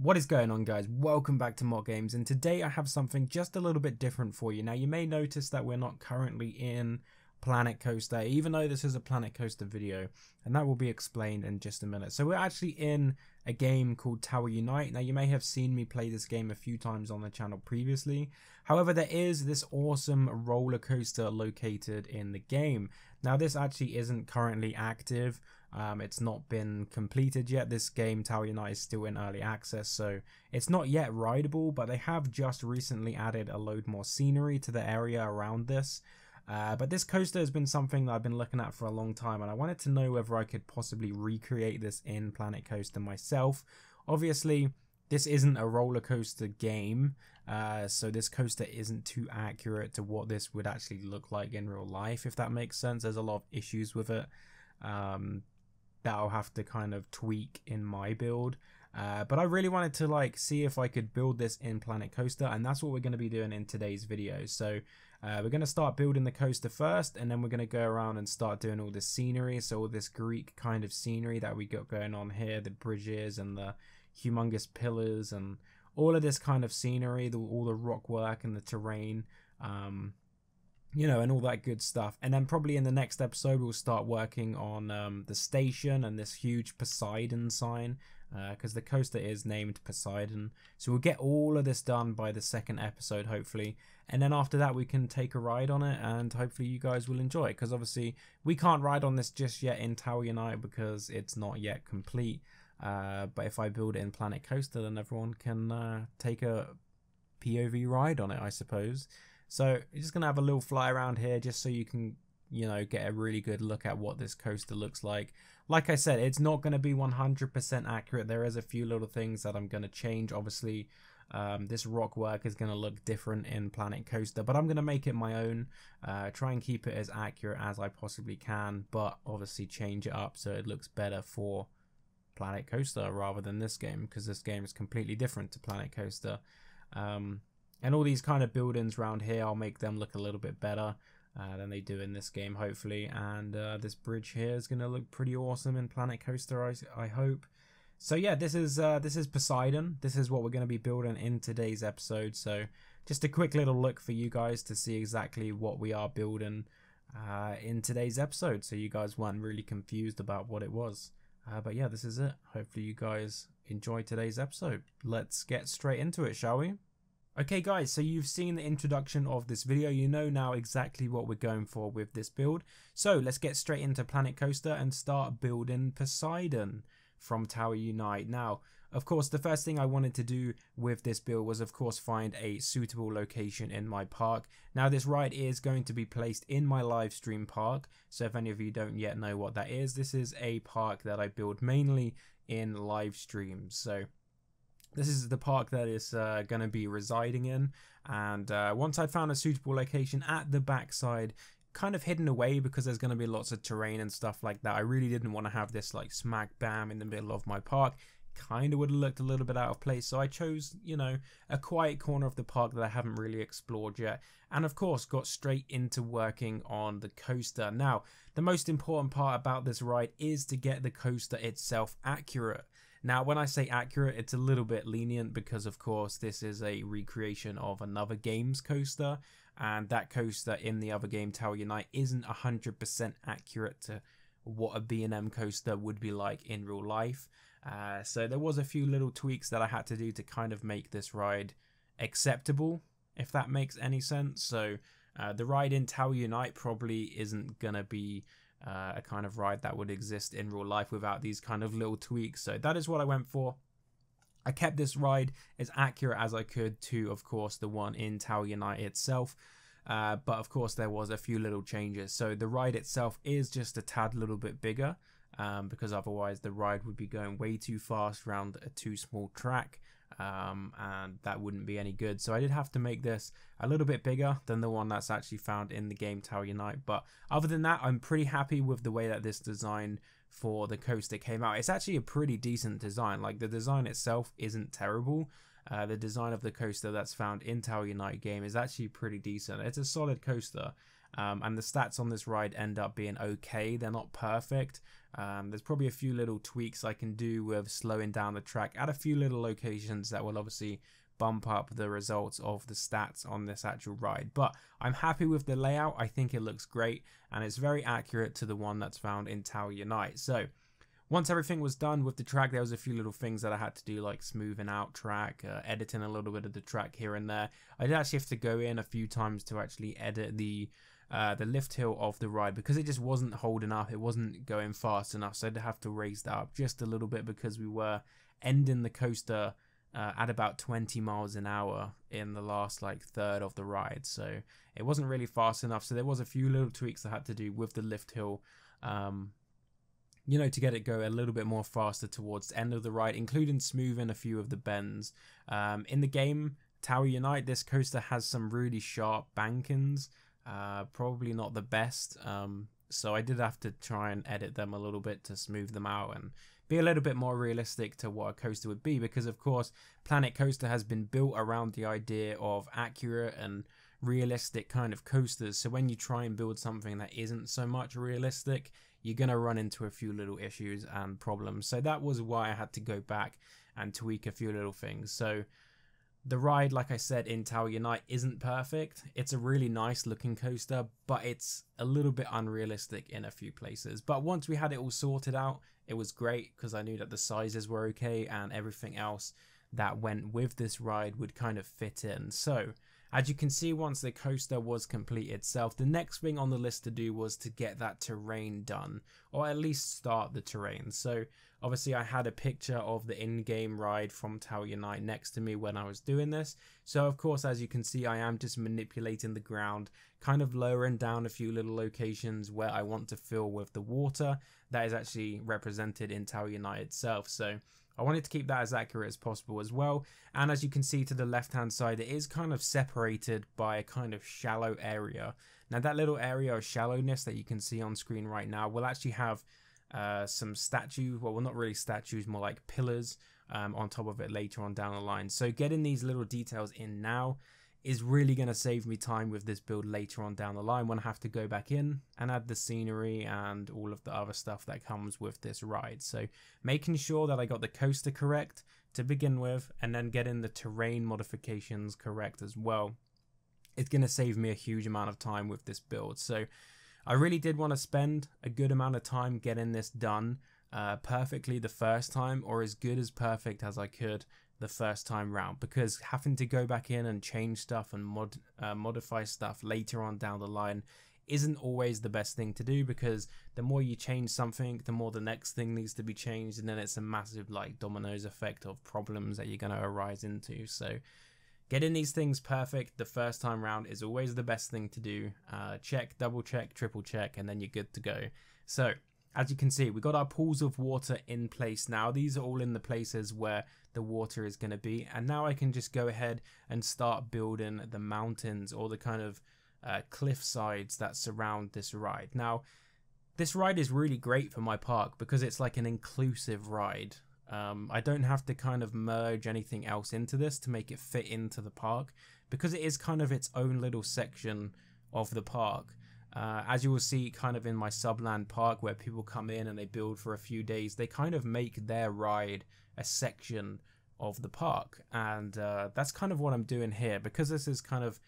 What is going on, guys? Welcome back to Mod Games, and today I have something just a little bit different for you. Now, you may notice that we're not currently in PlanetCoaster, even though this is a PlanetCoaster video, and that will be explained in just a minute. So we're actually in a game called Tower Unite. Now, you may have seen me play this game a few times on the channel previously. However, there is this awesome roller coaster located in the game. Now, this actually isn't currently active. It's not been completed yet. This game, Tower Unite, is still in early access, so it's not yet rideable, but they have just recently added a load more scenery to the area around this. But this coaster has been something that I've been looking at for a long time, and I wanted to know whether I could possibly recreate this in PlanetCoaster myself. Obviously, this isn't a roller coaster game, so this coaster isn't too accurate to what this would actually look like in real life, if that makes sense. There's a lot of issues with it that I'll have to kind of tweak in my build. But I really wanted to see if I could build this in PlanetCoaster, and that's what we're going to be doing in today's video. So we're going to start building the coaster first, and then we're going to go around and start doing all this scenery. So all this Greek kind of scenery that we got going on here, the bridges and the humongous pillars and all of this kind of scenery, all the rock work and the terrain, you know, and all that good stuff. And then probably in the next episode we'll start working on the station and this huge Poseidon sign, because the coaster is named Poseidon. So we'll get all of this done by the second episode, hopefully, and then after that we can take a ride on it, and hopefully you guys will enjoy it, because obviously we can't ride on this just yet in Tower Unite because it's not yet complete. But if I build it in PlanetCoaster, then everyone can take a POV ride on it, I suppose. So you're just gonna have a little fly around here just so you can, you know, get a really good look at what this coaster looks like. Like I said, it's not going to be 100% accurate. There is a few little things that I'm going to change. Obviously, this rock work is going to look different in PlanetCoaster, but I'm going to make it my own. Try and keep it as accurate as I possibly can, but obviously change it up so it looks better for PlanetCoaster rather than this game, because this game is completely different to PlanetCoaster. And all these kind of buildings around here, I'll make them look a little bit better than they do in this game, hopefully. And this bridge here is going to look pretty awesome in PlanetCoaster, I hope. So yeah, this is Poseidon. This is what we're going to be building in today's episode. So just a quick little look for you guys to see exactly what we are building in today's episode, so you guys weren't really confused about what it was. But yeah, this is it. Hopefully you guys enjoy today's episode. Let's get straight into it, shall we? Okay guys, so you've seen the introduction of this video. You know now exactly what we're going for with this build. So let's get straight into PlanetCoaster and start building Poseidon from Tower Unite. Now, of course, the first thing I wanted to do with this build was, of course, find a suitable location in my park. Now, this ride is going to be placed in my live stream park. So if any of you don't yet know what that is, this is a park that I build mainly in live streams. So this is the park that is going to be residing in, and once I found a suitable location at the backside, kind of hidden away because there's going to be lots of terrain and stuff like that. I really didn't want to have this like smack bam in the middle of my park. Kind of would have looked a little bit out of place, so I chose, you know, a quiet corner of the park that I haven't really explored yet, and of course got straight into working on the coaster. Now, the most important part about this ride is to get the coaster itself accurate. Now, when I say accurate, it's a little bit lenient because, of course, this is a recreation of another game's coaster, and that coaster in the other game, Tower Unite, isn't 100% accurate to what a B&M coaster would be like in real life. So there was a few little tweaks that I had to do to kind of make this ride acceptable, if that makes any sense. So the ride in Tower Unite probably isn't going to be a kind of ride that would exist in real life without these kind of little tweaks. So that is what I went for. I kept this ride as accurate as I could to, of course, the one in Tower Unite itself. But of course there was a few little changes. So the ride itself is just a tad little bit bigger, because otherwise the ride would be going way too fast around a too small track. And that wouldn't be any good, so I did have to make this a little bit bigger than the one that's actually found in the game Tower Unite. But other than that, I'm pretty happy with the way that this design for the coaster came out. It's actually a pretty decent design. Like, the design itself isn't terrible. The design of the coaster that's found in Tower Unite game is actually pretty decent. It's a solid coaster, and the stats on this ride end up being okay. They're not perfect, There's probably a few little tweaks I can do with slowing down the track at a few little locations that will obviously bump up the results of the stats on this actual ride. But I'm happy with the layout. I think it looks great, and it's very accurate to the one that's found in Tower Unite. So once everything was done with the track, there was a few little things that I had to do, like smoothing out track, editing a little bit of the track here and there. I did actually have to go in a few times to actually edit the lift hill of the ride, because it just wasn't holding up. It wasn't going fast enough, so I'd have to raise that up just a little bit, because we were ending the coaster at about 20 miles an hour in the last like third of the ride, so it wasn't really fast enough. So there was a few little tweaks I had to do with the lift hill, you know, to get it go a little bit more faster towards the end of the ride, including smoothing a few of the bends. In the game Tower Unite, this coaster has some really sharp bankings, probably not the best, so I did have to try and edit them a little bit to smooth them out and be a little bit more realistic to what a coaster would be, because of course PlanetCoaster has been built around the idea of accurate and realistic kind of coasters. So when you try and build something that isn't so much realistic, you're going to run into a few little issues and problems. So that was why I had to go back and tweak a few little things. So the ride, like I said, in Tower Unite isn't perfect. It's a really nice looking coaster, but it's a little bit unrealistic in a few places. But once we had it all sorted out, it was great, because I knew that the sizes were okay and everything else that went with this ride would kind of fit in. So as you can see, once the coaster was complete itself, the next thing on the list to do was to get that terrain done, or at least start the terrain. So obviously I had a picture of the in-game ride from Tower Unite next to me when I was doing this. So of course, as you can see, I am just manipulating the ground, kind of lowering down a few little locations where I want to fill with the water that is actually represented in Tower Unite itself. So I wanted to keep that as accurate as possible as well. And as you can see to the left hand side, it is kind of separated by a kind of shallow area. Now that little area of shallowness that you can see on screen right now will actually have some statues, well not really statues, more like pillars on top of it later on down the line. So getting these little details in now is really going to save me time with this build later on down the line, when I have to go back in and add the scenery and all of the other stuff that comes with this ride. So making sure that I got the coaster correct to begin with, and then getting the terrain modifications correct as well, it's going to save me a huge amount of time with this build. So I really did want to spend a good amount of time getting this done perfectly the first time, or as good as perfect as I could the first time round, because having to go back in and change stuff and modify stuff later on down the line isn't always the best thing to do, because the more you change something, the more the next thing needs to be changed, and then it's a massive like dominoes effect of problems that you're going to arise into. So getting these things perfect the first time round is always the best thing to do. Check, double check, triple check, and then you're good to go. So as you can see, we got our pools of water in place now. These are all in the places where the water is going to be. And now I can just go ahead and start building the mountains, or the kind of cliff sides that surround this ride. Now, this ride is really great for my park because it's like an inclusive ride. I don't have to kind of merge anything else into this to make it fit into the park, because it is kind of its own little section of the park. As you will see kind of in my Subland Park, where people come in and they build for a few days, they kind of make their ride a section of the park. And that's kind of what I'm doing here, because this is kind of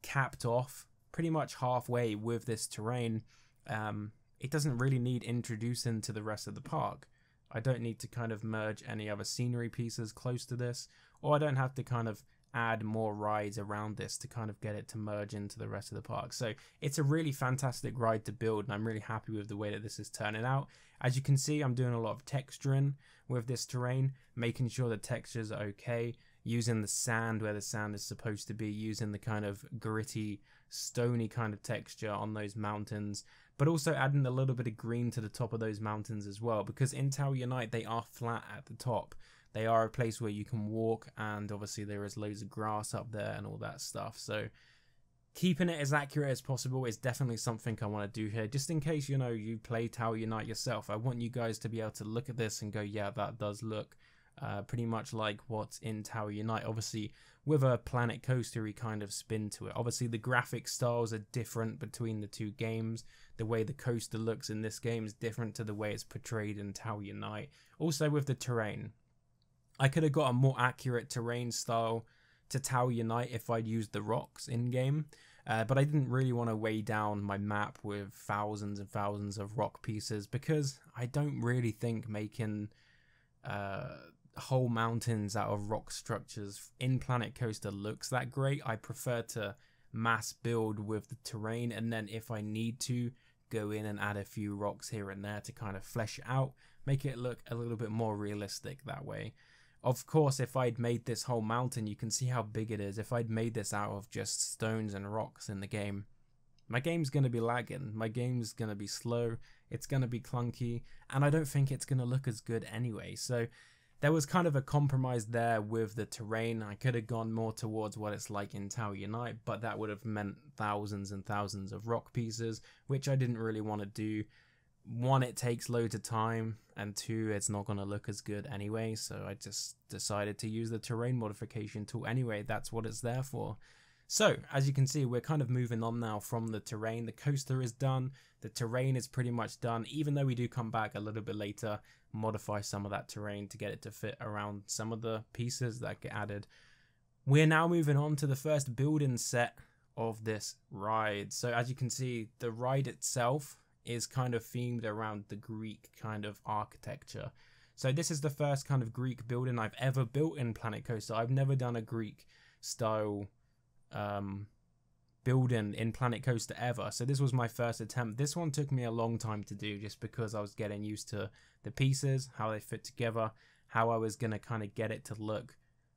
capped off pretty much halfway with this terrain. It doesn't really need introducing to the rest of the park. I don't need to kind of merge any other scenery pieces close to this, or I don't have to kind of add more rides around this to kind of get it to merge into the rest of the park. So it's a really fantastic ride to build, and I'm really happy with the way that this is turning out. As you can see, I'm doing a lot of texturing with this terrain, making sure the textures are okay, using the sand where the sand is supposed to be, using the kind of gritty, stony kind of texture on those mountains, but also adding a little bit of green to the top of those mountains as well, because in Tower Unite they are flat at the top. They are a place where you can walk, and obviously there is loads of grass up there and all that stuff. So keeping it as accurate as possible is definitely something I want to do here, just in case, you know, you play Tower Unite yourself. I want you guys to be able to look at this and go, yeah, that does look pretty much like what's in Tower Unite, obviously with a Planet Coaster-y kind of spin to it. Obviously the graphic styles are different between the two games. The way the coaster looks in this game is different to the way it's portrayed in Tower Unite. Also with the terrain, I could have got a more accurate terrain style to Tower Unite if I'd used the rocks in-game. But I didn't really want to weigh down my map with thousands and thousands of rock pieces, because I don't really think making whole mountains out of rock structures in Planet Coaster looks that great. I prefer to mass build with the terrain, and then if I need to, go in and add a few rocks here and there to kind of flesh it out, make it look a little bit more realistic that way. Of course, if I'd made this whole mountain, you can see how big it is. If I'd made this out of just stones and rocks in the game, my game's going to be lagging. My game's going to be slow. It's going to be clunky. And I don't think it's going to look as good anyway. So there was kind of a compromise there with the terrain. I could have gone more towards what it's like in Tower Unite, but that would have meant thousands and thousands of rock pieces, which I didn't really want to do. One, it takes loads of time, and two, it's not going to look as good anyway, so I just decided to use the terrain modification tool anyway. That's what it's there for. So, as you can see, we're kind of moving on now from the terrain. The coaster is done, the terrain is pretty much done, even though we do come back a little bit later, modify some of that terrain to get it to fit around some of the pieces that get added. We're now moving on to the first building set of this ride. So, as you can see, the ride itself is kind of themed around the Greek kind of architecture. So this is the first kind of Greek building I've ever built in Planet Coaster. I've never done a Greek style building in Planet Coaster ever. So this was my first attempt. This one took me a long time to do just because I was getting used to the pieces, how they fit together, how I was going to kind of get it to look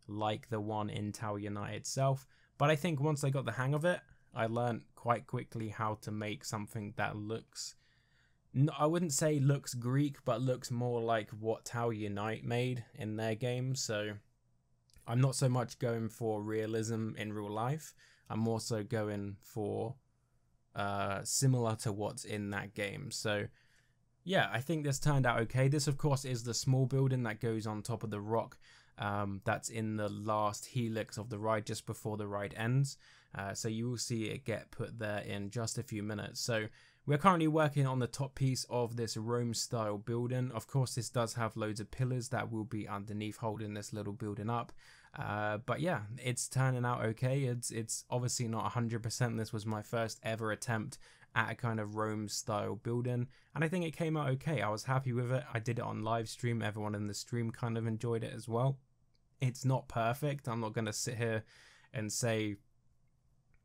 like the one in Tower Unite itself. But I think once I got the hang of it, I learned quite quickly how to make something that looks, I wouldn't say looks Greek, but looks more like what Tower Unite made in their game. So I'm not so much going for realism in real life. I'm more so going for similar to what's in that game. So yeah, I think this turned out okay. This, of course, is the small building that goes on top of the rock. That's in the last helix of the ride, just before the ride ends. So you will see it get put there in just a few minutes. So we're currently working on the top piece of this Rome style building. Of course, this does have loads of pillars that will be underneath holding this little building up. But yeah, it's turning out okay. It's obviously not 100%. This was my first ever attempt at a kind of Rome style building, and I think it came out okay. I was happy with it. I did it on live stream. Everyone in the stream kind of enjoyed it as well. It's not perfect. I'm not going to sit here and say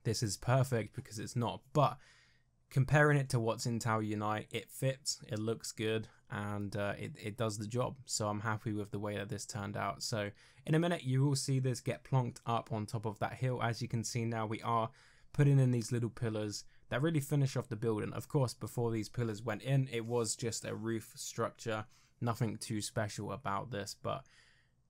this is perfect, because it's not, but comparing it to what's in Tower Unite, it fits, it looks good, and it does the job. So I'm happy with the way that this turned out. So in a minute you will see this get plonked up on top of that hill. As you can see now, we are putting in these little pillars that really finish off the building. Of course, before these pillars went in, it was just a roof structure, nothing too special about this. But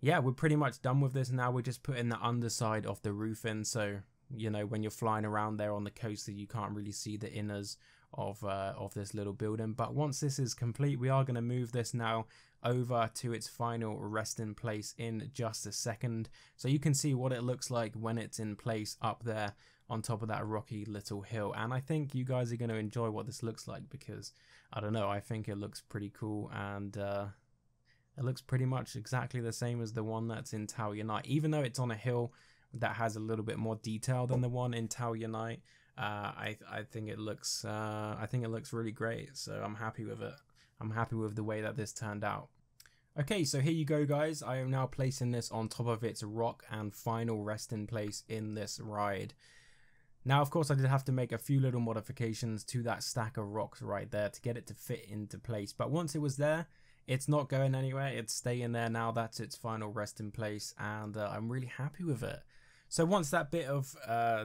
yeah, we're pretty much done with this now. We're just putting the underside of the roof in, so you know, when you're flying around there on the coaster, you can't really see the inners of this little building. But once this is complete, we are going to move this now over to its final resting place in just a second, so you can see what it looks like when it's in place up there on top of that rocky little hill. And I think you guys are going to enjoy what this looks like, because I don't know, I think it looks pretty cool, and it looks pretty much exactly the same as the one that's in Tower Unite, even though it's on a hill that has a little bit more detail than the one in Tower Unite. I think it looks really great, so I'm happy with it. I'm happy with the way that this turned out. Okay, so here you go, guys. I am now placing this on top of its rock and final resting place in this ride. Now, of course, I did have to make a few little modifications to that stack of rocks right there to get it to fit into place, but once it was there, it's not going anywhere. It's staying there now. That's its final resting place, and I'm really happy with it. So once that bit of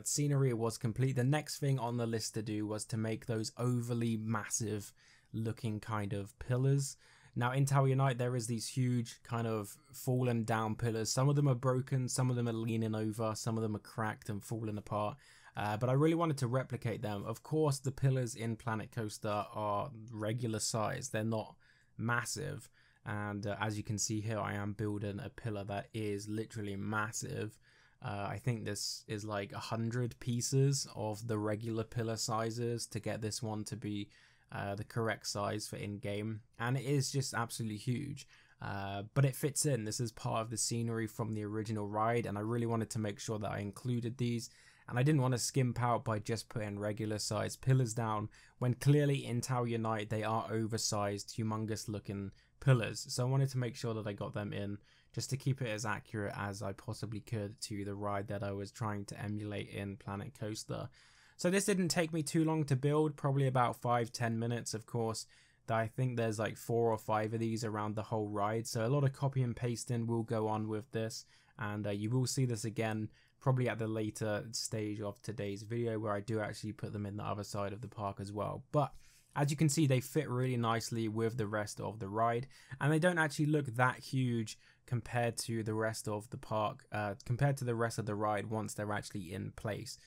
scenery was complete, the next thing on the list to do was to make those overly massive looking kind of pillars. Now in Tower Unite, there is these huge kind of fallen down pillars. Some of them are broken, some of them are leaning over, some of them are cracked and falling apart. But I really wanted to replicate them. Of course, the pillars in Planet Coaster are regular size. They're not massive. And as you can see here, I am building a pillar that is literally massive. I think this is like 100 pieces of the regular pillar sizes to get this one to be the correct size for in-game, and it is just absolutely huge. But it fits in. This is part of the scenery from the original ride, and I really wanted to make sure that I included these, and I didn't want to skimp out by just putting regular size pillars down when clearly in Tower Unite they are oversized, humongous looking pillars. So I wanted to make sure that I got them in just to keep it as accurate as I possibly could to the ride that I was trying to emulate in PlanetCoaster. So this didn't take me too long to build, probably about 5-10 minutes. Of course, I think there's like 4 or 5 of these around the whole ride, so a lot of copy and pasting will go on with this, and you will see this again probably at the later stage of today's video where I do actually put them in the other side of the park as well. But as you can see, they fit really nicely with the rest of the ride, and they don't actually look that huge compared to the rest of the park, compared to the rest of the ride once they're actually in place.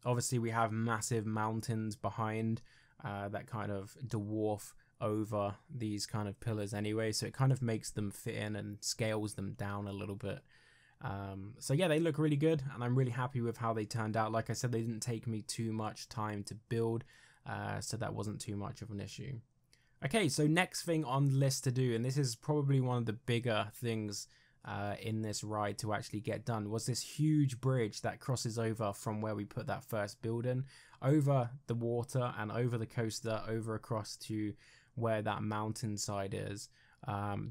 Obviously we have massive mountains behind that kind of dwarf over these kind of pillars anyway, so it kind of makes them fit in and scales them down a little bit. So yeah, they look really good, and I'm really happy with how they turned out. Like I said, they didn't take me too much time to build, so that wasn't too much of an issue. Okay, so next thing on the list to do, and this is probably one of the bigger things in this ride to actually get done, was this huge bridge that crosses over from where we put that first building over the water and over the coaster over across to where that mountainside is.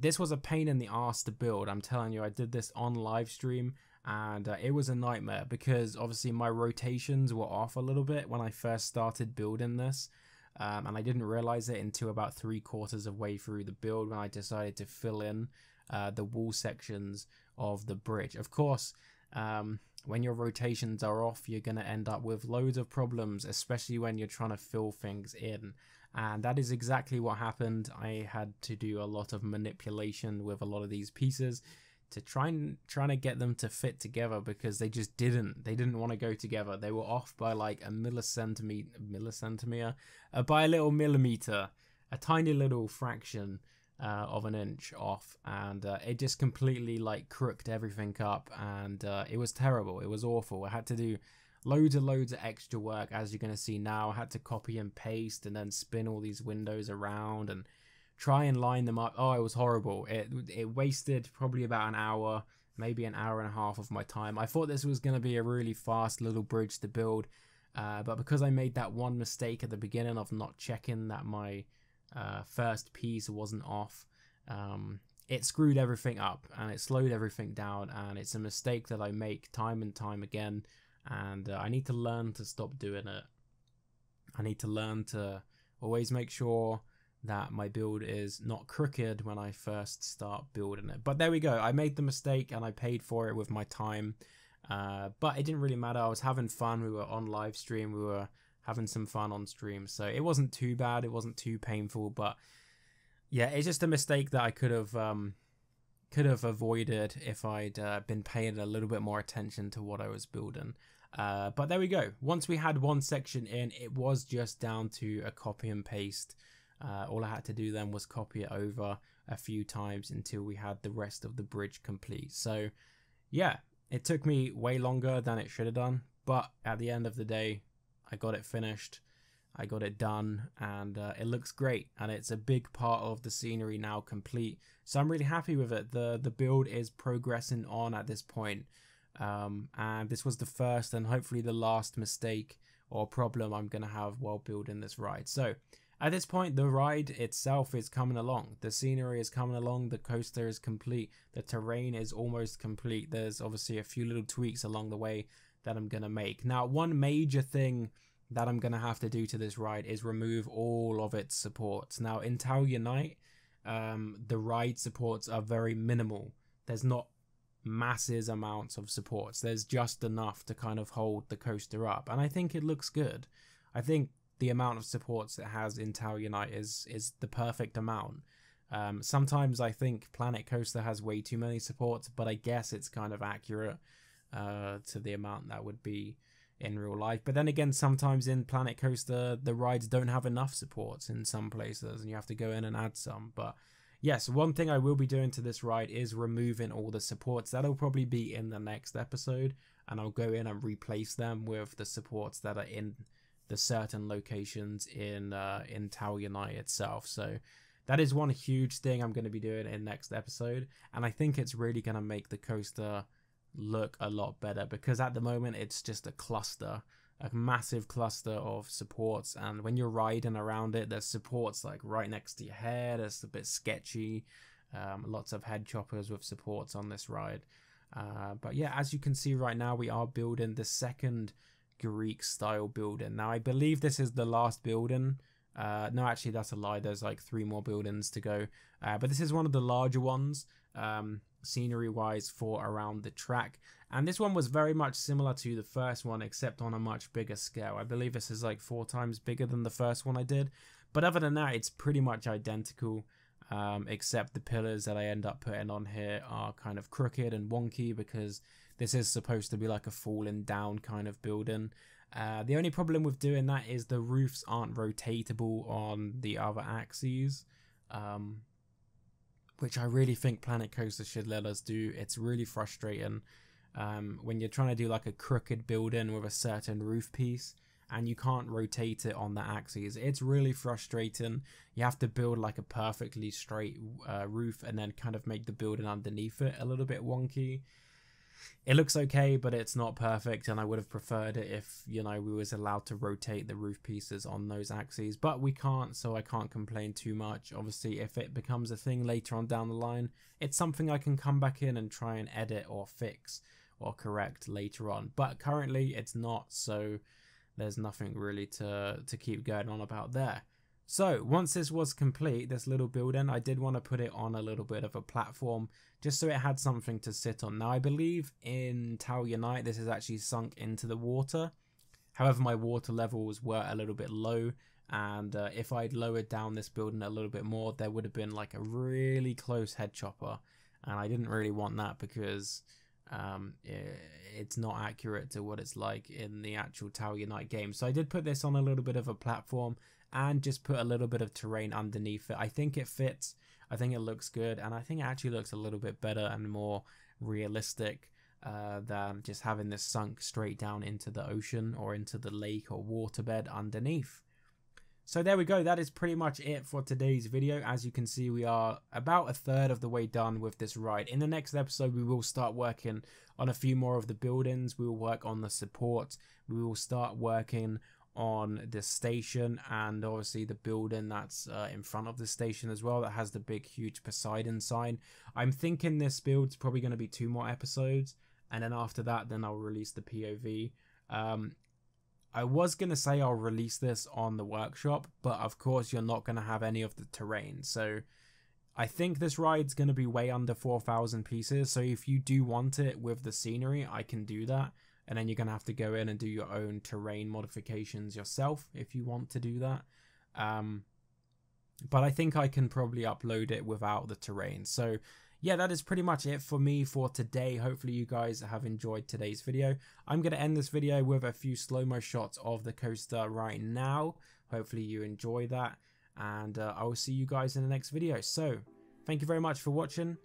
This was a pain in the ass to build. I'm telling you, I did this on live stream, and it was a nightmare because obviously my rotations were off a little bit when I first started building this. And I didn't realize it until about 3/4 of way through the build when I decided to fill in the wall sections of the bridge. Of course, when your rotations are off, you're going to end up with loads of problems, especially when you're trying to fill things in. And that is exactly what happened. I had to do a lot of manipulation with a lot of these pieces to trying to get them to fit together, because they just didn't want to go together. They were off by like a millicentimeter, by a little millimeter, a tiny little fraction of an inch off, and it just completely like crooked everything up, and it was terrible. It was awful. I had to do loads of extra work, as you're going to see now. I had to copy and paste and then spin all these windows around and try and line them up. Oh, it was horrible. It wasted probably about an hour, maybe an hour and a half of my time. I thought this was going to be a really fast little bridge to build, but because I made that one mistake at the beginning of not checking that my first piece wasn't off, it screwed everything up and it slowed everything down, and it's a mistake that I make time and time again, and I need to learn to stop doing it. I need to learn to always make sure that my build is not crooked when I first start building it. But there we go. I made the mistake and I paid for it with my time. But it didn't really matter. I was having fun. We were on live stream. We were having some fun on stream. So it wasn't too bad. It wasn't too painful. But yeah, it's just a mistake that I could have avoided if I'd been paying a little bit more attention to what I was building. But there we go. Once we had one section in, it was just down to a copy and paste. All I had to do then was copy it over a few times until we had the rest of the bridge complete. So yeah, it took me way longer than it should have done, but at the end of the day, I got it finished, I got it done, and it looks great, and it's a big part of the scenery now complete. So I'm really happy with it. The build is progressing on at this point, and this was the first and hopefully the last mistake or problem I'm going to have while building this ride. So at this point, the ride itself is coming along. The scenery is coming along. The coaster is complete. The terrain is almost complete. There's obviously a few little tweaks along the way that I'm going to make. Now, one major thing that I'm going to have to do to this ride is remove all of its supports. Now, in Tower Unite, the ride supports are very minimal. There's not massive amounts of supports. There's just enough to kind of hold the coaster up. And I think it looks good. I think the amount of supports it has in Tower Unite is the perfect amount. Sometimes I think PlanetCoaster has way too many supports, but I guess it's kind of accurate to the amount that would be in real life. But then again, sometimes in PlanetCoaster, the rides don't have enough supports in some places, and you have to go in and add some. But yes, one thing I will be doing to this ride is removing all the supports. That'll probably be in the next episode, and I'll go in and replace them with the supports that are in the certain locations in Tower Unite itself. So that is one huge thing I'm going to be doing in next episode, and I think it's really going to make the coaster look a lot better, because at the moment it's just a cluster, a massive cluster of supports, and when you're riding around it, there's supports like right next to your head. It's a bit sketchy. Lots of head choppers with supports on this ride. But yeah, as you can see right now, we are building the second Greek style building. Now I believe this is the last building. No, actually that's a lie. There's like 3 more buildings to go, but this is one of the larger ones, scenery wise, for around the track. And this one was very much similar to the first one, except on a much bigger scale. I believe this is like 4 times bigger than the first one I did, but other than that, it's pretty much identical, except the pillars that I end up putting on here are kind of crooked and wonky, because this is supposed to be like a falling down kind of building. The only problem with doing that is the roofs aren't rotatable on the other axes, which I really think PlanetCoaster should let us do. It's really frustrating when you're trying to do like a crooked building with a certain roof piece and you can't rotate it on the axes. It's really frustrating. You have to build like a perfectly straight roof and then kind of make the building underneath it a little bit wonky. It looks okay, but it's not perfect, and I would have preferred it if, you know, we was allowed to rotate the roof pieces on those axes, but we can't, so I can't complain too much. Obviously, if it becomes a thing later on down the line, it's something I can come back in and try and edit or fix or correct later on, but currently it's not, so there's nothing really to keep going on about there. So once this was complete, this little building, I did want to put it on a little bit of a platform just so it had something to sit on. Now I believe in Tower Unite this is actually sunk into the water. However, my water levels were a little bit low, and if I'd lowered down this building a little bit more, there would have been like a really close head chopper, and I didn't really want that because it's not accurate to what it's like in the actual Tower Unite game. So I did put this on a little bit of a platform and just put a little bit of terrain underneath it. I think it fits, I think it looks good, and I think it actually looks a little bit better and more realistic than just having this sunk straight down into the ocean or into the lake or waterbed underneath. So there we go, that is pretty much it for today's video. As you can see, we are about a third of the way done with this ride. In the next episode, we will start working on a few more of the buildings. We will work on the support. We will start working on the station, and obviously the building that's in front of the station as well, that has the big huge Poseidon sign. I'm thinking this build's probably going to be 2 more episodes, and then after that then I'll release the POV. I was going to say I'll release this on the workshop, but of course you're not going to have any of the terrain, so I think this ride's going to be way under 4,000 pieces. So if you do want it with the scenery, I can do that. And then you're going to have to go in and do your own terrain modifications yourself if you want to do that. But I think I can probably upload it without the terrain. So yeah, that is pretty much it for me for today. Hopefully you guys have enjoyed today's video. I'm going to end this video with a few slow-mo shots of the coaster right now. Hopefully you enjoy that. And I will see you guys in the next video. So thank you very much for watching.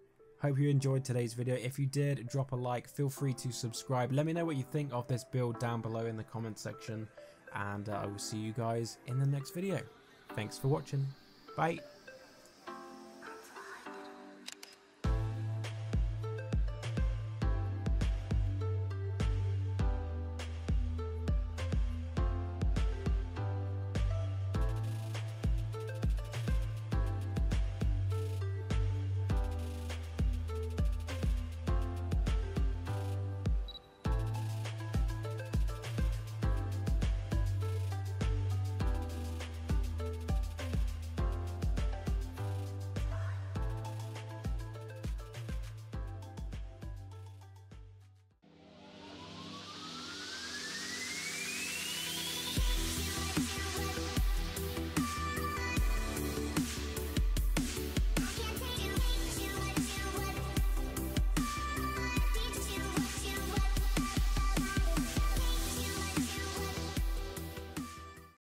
Hope you enjoyed today's video. If you did, drop a like, feel free to subscribe. Let me know what you think of this build down below in the comment section, and I will see you guys in the next video. Thanks for watching. Bye.